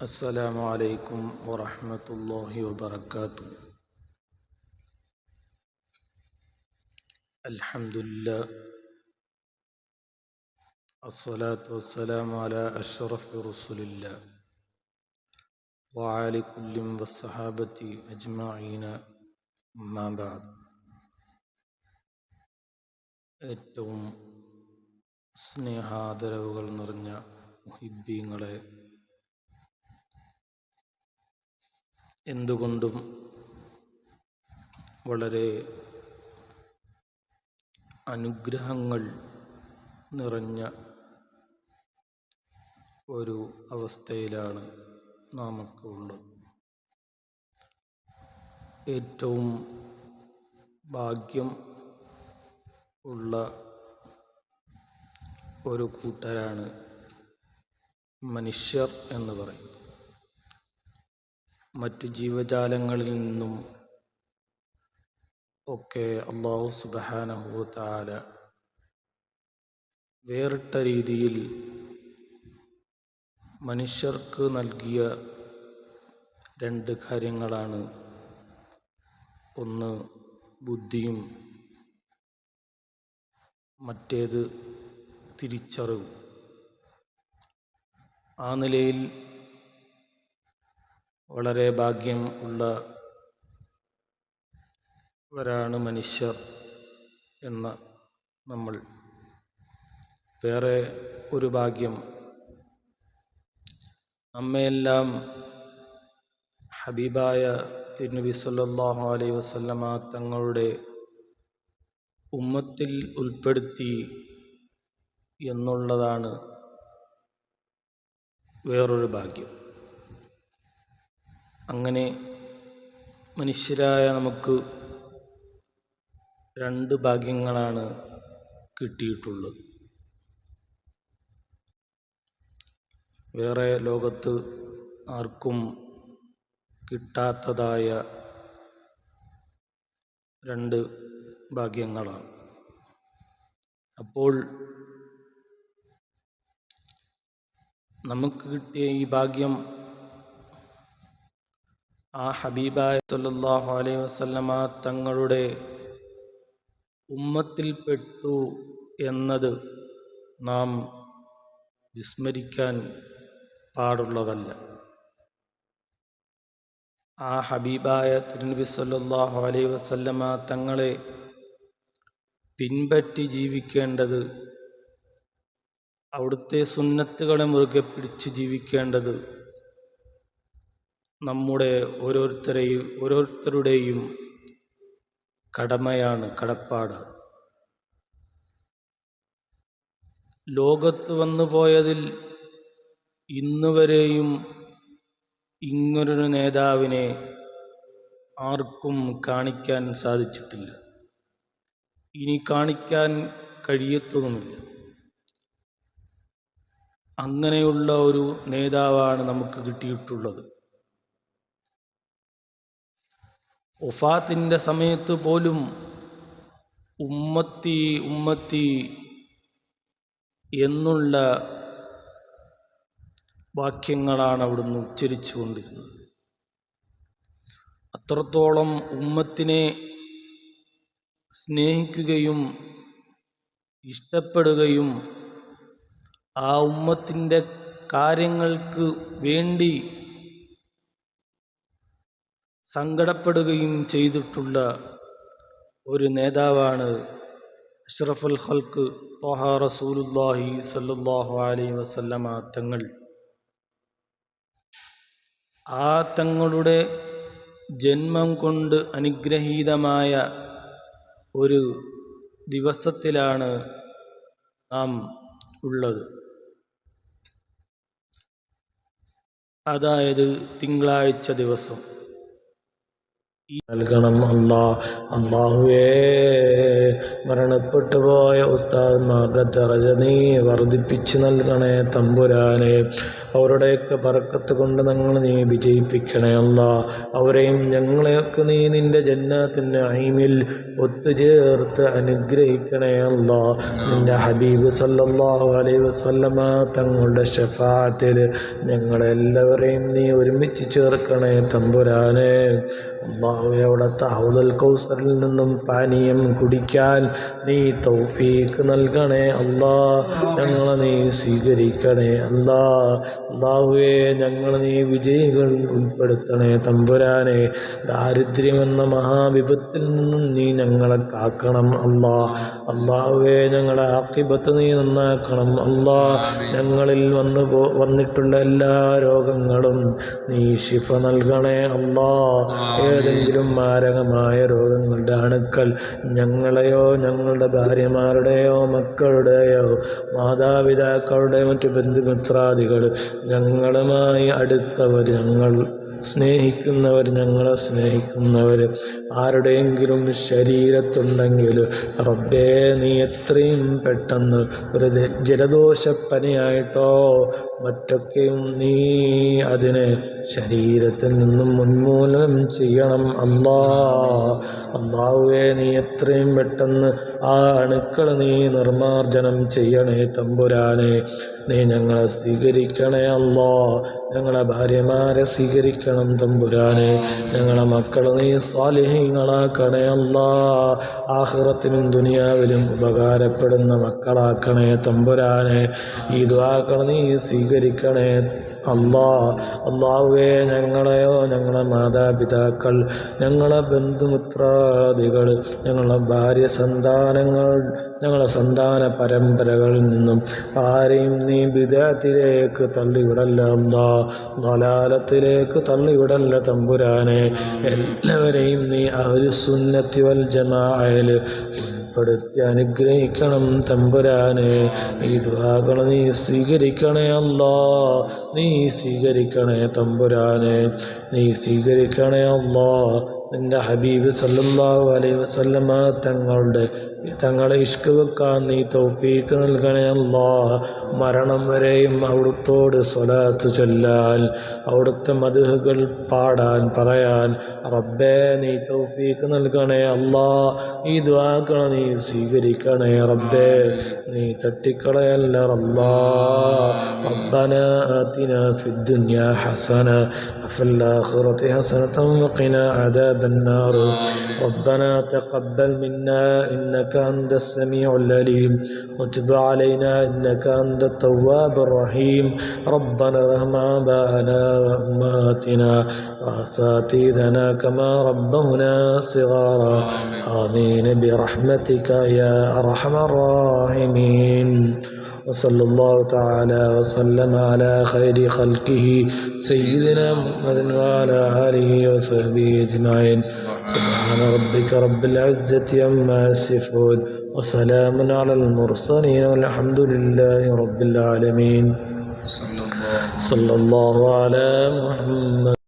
السلام عليكم ورحمة الله وبركاته. الحمد لله، الصلاة والسلام على أشرف رسول الله وعلى كل والصحابة أجمعين. أما بعد. ഏറ്റവും സ്നേഹാദരവുകൾ നിറഞ്ഞ മുഹിബ്ബീങ്ങളെ, എന്തുകൊണ്ടും വളരെ അനുഗ്രഹങ്ങൾ നിറഞ്ഞ ഒരു അവസ്ഥയിലാണ് നാമൊക്കെ ഉള്ളത്. ഏറ്റവും ഭാഗ്യം ഉള്ള ഒരു കൂട്ടരാണ് മനുഷ്യർ എന്ന് പറയും. മറ്റു ജീവജാലങ്ങളിൽ നിന്നും ഒക്കെ അല്ലാഹു സുബ്ഹാനഹു വ തആല വേറിട്ട രീതിയിൽ മനുഷ്യർക്ക് നൽകിയ രണ്ട് കാര്യങ്ങളാണ്. ഒന്ന് ബുദ്ധിയും മറ്റേത് തിരിച്ചറിവും. ആ നിലയിൽ വളരെ ഭാഗ്യം ഉള്ളവരാണ് മനുഷ്യർ എന്ന നമ്മൾ. വേറെ ഒരു ഭാഗ്യം, നമ്മയെല്ലാം ഹബീബായ തിരുനബി സല്ലല്ലാഹു അലൈഹി വസല്ലമ തങ്ങളുടെ ഉമ്മത്തിൽ ഉൾപ്പെടുത്തി എന്നുള്ളതാണ് വേറൊരു ഭാഗ്യം. അങ്ങനെ മനുഷ്യരായ നമുക്ക് രണ്ട് ഭാഗ്യങ്ങളാണ് കിട്ടിയിട്ടുള്ളത്. വേറെ ലോകത്ത് ആർക്കും കിട്ടാത്തതായ രണ്ട് ഭാഗ്യങ്ങളാണ്. അപ്പോൾ നമുക്ക് കിട്ടിയ ഈ ഭാഗ്യം ആ ഹബീബായ സല്ലല്ലാഹു അലൈഹി വസല്ലമ തങ്ങളുടെ ഉമ്മത്തിൽപ്പെട്ടു എന്നത് നാം വിസ്മരിക്കാൻ പാടുള്ളതല്ല. ആ ഹബീബായ തിരുനബി സല്ലല്ലാഹു അലൈഹി വസല്ലമ തങ്ങളെ പിൻപറ്റി ജീവിക്കേണ്ടത്, അവിടുത്തെ സുന്നത്തുകളെ മുറുകെ പിടിച്ച് ജീവിക്കേണ്ടത് നമ്മുടെ ഓരോരുത്തരുടെയും കടമയാണ്, കടപ്പാടാണ്. ലോകത്ത് വന്നുപോയതിൽ ഇന്നുവരെയും ഇങ്ങനൊരു നേതാവിനെ ആർക്കും കാണിക്കാൻ സാധിച്ചിട്ടില്ല, ഇനി കാണിക്കാൻ കഴിയത്തതുമില്ല. അങ്ങനെയുള്ള ഒരു നേതാവാണ് നമുക്ക് കിട്ടിയിട്ടുള്ളത്. വഫാത്തിൻ്റെ സമയത്ത് പോലും ഉമ്മത്തി ഉമ്മത്തി എന്നുള്ള വാക്യങ്ങളാണ് അവിടുന്ന് ഉച്ചരിച്ചു കൊണ്ടിരുന്നത്. അത്രത്തോളം ഉമ്മത്തിനെ സ്നേഹിക്കുകയും ഇഷ്ടപ്പെടുകയും ആ ഉമ്മത്തിൻ്റെ കാര്യങ്ങൾക്ക് വേണ്ടി സങ്കടപ്പെടുകയും ചെയ്തിട്ടുള്ള ഒരു നേതാവാണ് അഷ്റഫുൽ ഖൽഖ് ത്വാഹ റസൂലുള്ളാഹി സ്വല്ലല്ലാഹു അലൈഹി വസല്ലമ തങ്ങൾ. ആ തങ്ങളുടെ ജന്മം കൊണ്ട് അനുഗ്രഹീതമായ ഒരു ദിവസത്തിലാണ് നാം ഉള്ളത്. അതായത് തിങ്കളാഴ്ച ദിവസം. നൽകണം അല്ലാഹുവേ. മരണപ്പെട്ടു പോയ ഉസ്താദ്മാരുടെ ദറജ നീ വർദ്ധിപ്പിച്ചു നൽകണേ തമ്പുരാനെ. അവരുടെയൊക്കെ ബർക്കത്ത് കൊണ്ട് ഞങ്ങൾ നീ വിജയിപ്പിക്കണേ അല്ലാ. അവരെയും ഞങ്ങളെയൊക്കെ നീ നിന്റെ ജന്നാത്തുൽ നഈമിൽ ഒത്തുചേർത്ത് അനുഗ്രഹിക്കണേ അല്ലാ. നിന്റെ ഹബീബ് സല്ലല്ലാഹു അലൈഹി വസല്ലമ തങ്ങളുടെ ശഫാഅത്തിൽ ഞങ്ങളെല്ലാവരെയും നീ ഒരുമിച്ച് ചേർക്കണേ തമ്പുരാനെ. അല്ലാഹുവേ, അവിടുത്തെ ഹൗദുൽ കൗസറിൽ നിന്നും പാനീയം കുടിക്കാൻ നീ തൗഫീഖ് നൽകണേ അല്ലാ. ഞങ്ങളെ നീ സ്വീകരിക്കണേ അല്ലാ. അല്ലാഹുവേ, ഞങ്ങളെ നീ വിജയികൾ ഉൾപ്പെടുത്തണേ തമ്പുരാനെ. ദാരിദ്ര്യമെന്ന മഹാവിപത്തിൽ നിന്നും നീ ഞങ്ങളെ കാക്കണം അല്ലാ. അല്ലാഹുവേ, ഞങ്ങളെ ആഖിബത്ത് നീ നന്നാക്കണം അല്ലാ. ഞങ്ങളിൽ വന്നിട്ടുള്ള എല്ലാ രോഗങ്ങളും നീ ശിഫ നൽകണേ അല്ലാ. ഏതെങ്കിലും മാരകമായ രോഗങ്ങളുടെ അണുക്കൾ ഞങ്ങളെയോ ഞങ്ങളുടെ ഭാര്യമാരുടെയോ മക്കളുടെയോ മാതാപിതാക്കളുടെയോ മറ്റു ബന്ധുമിത്രാദികൾ ഞങ്ങളുമായി അടുത്തവർ, ഞങ്ങൾ സ്നേഹിക്കുന്നവർ, ഞങ്ങളെ സ്നേഹിക്കുന്നവർ ആരുടെയെങ്കിലും ശരീരത്തുണ്ടെങ്കിൽ റബ്ബേ, നീ എത്രയും പെട്ടെന്ന് ഒരു ജലദോഷപ്പനിയായിട്ടോ മറ്റൊക്കെയും നീ അതിനെ ശരീരത്തിൽ നിന്നും ഉന്മൂലനം ചെയ്യണം അല്ലാ. അല്ലാഹുവേ, നീ എത്രയും പെട്ടെന്ന് ആ അണുക്കൾ നീ നിർമാർജനം ചെയ്യണേ തമ്പുരാനെ. നീ ഞങ്ങളെ സ്വീകരിക്കണേ അല്ലാ. ഞങ്ങളെ ഭാര്യമാരെ സ്വീകരിക്കണം തമ്പുരാനെ. ഞങ്ങളെ മക്കൾ നീ സ്വാലിഹീങ്ങളാക്കണേ അല്ലാ. ആഖിറത്തിലും ദുനിയാവിലും ഉപകാരപ്പെടുന്ന മക്കളാക്കണേ തമ്പുരാനെ. ഈ ദുആകൾ നീ സ്വീകരിക്കണേ അല്ലാ. അല്ലാഹുവേ, ഞങ്ങളെയോ ഞങ്ങളെ മാതാപിതാക്കൾ, ഞങ്ങളെ ബന്ധുമിത്രാദികൾ, ഞങ്ങളെ ഭാര്യ സന്താനങ്ങൾ, ഞങ്ങളെ സന്താന പരമ്പരകളിൽ നിന്നും ആരെയും നീ ബിദ്അത്തിലേക്ക് തള്ളിവിടല്ല അല്ലാ. ളലാലത്തിലേക്ക് തള്ളിവിടല്ല തമ്പുരാനെ. എല്ലാവരെയും നീ അഹ്ലുസുന്നത്തി വൽ ജമാഅയിൽ ഉൾപ്പെടുത്തി അനുഗ്രഹിക്കണം തമ്പുരാനെ. ഈ ദുആകൾ നീ സ്വീകരിക്കണേ അല്ലാ. നീ സ്വീകരിക്കണേ തമ്പുരാനെ. നീ സ്വീകരിക്കണേ അല്ലാ. നിന്റെ ഹബീബ് സല്ലല്ലാഹു അലൈഹി വസല്ലമ തങ്ങളെ ഇഷ്ക് വെക്കാൻ നീ തൗഫീഖ് നൽകണേ അല്ലാ. മരണം വരെയും അവിടുത്തോട് സ്വലാത്ത് ചൊല്ലാൻ, അവിടുത്തെ മദ്ഹുകൾ പാടാൻ പറയാൻ റബ്ബേ നീ തൗഫീഖ് നൽകണേ അല്ലാ. ഈ ദുആകൾ നീ സ്വീകരിക്കണേ റബ്ബേ. നീ തട്ടിക്കളയല്ല റബ്ബാ. റബ്ബനാ ആതിനാ ഫിദ്ദുനിയാ ഹസന വഫിൽ ആഖിറതി ഹസനതൻ വഖിനാ അദാബന്നാർ. റബ്ബനാ തഖബ്ബൽ മിന്നാ ഇന്നക أنت السميع العليم وتب علينا إنك أنت التواب الرحيم. ربنا ارحم آباءنا وأمهاتنا وأساتذتنا كما ربونا صغارا. آمين برحمتك يا أرحم الراحمين. وصلى الله تعالى وسلم على خير خلقه سيدنا محمد وعلى آله وصحبه أجمعين. سبحان ربك رب العزة عما يصفون وسلام على المرسلين والحمد لله رب العالمين. صلى الله على محمد.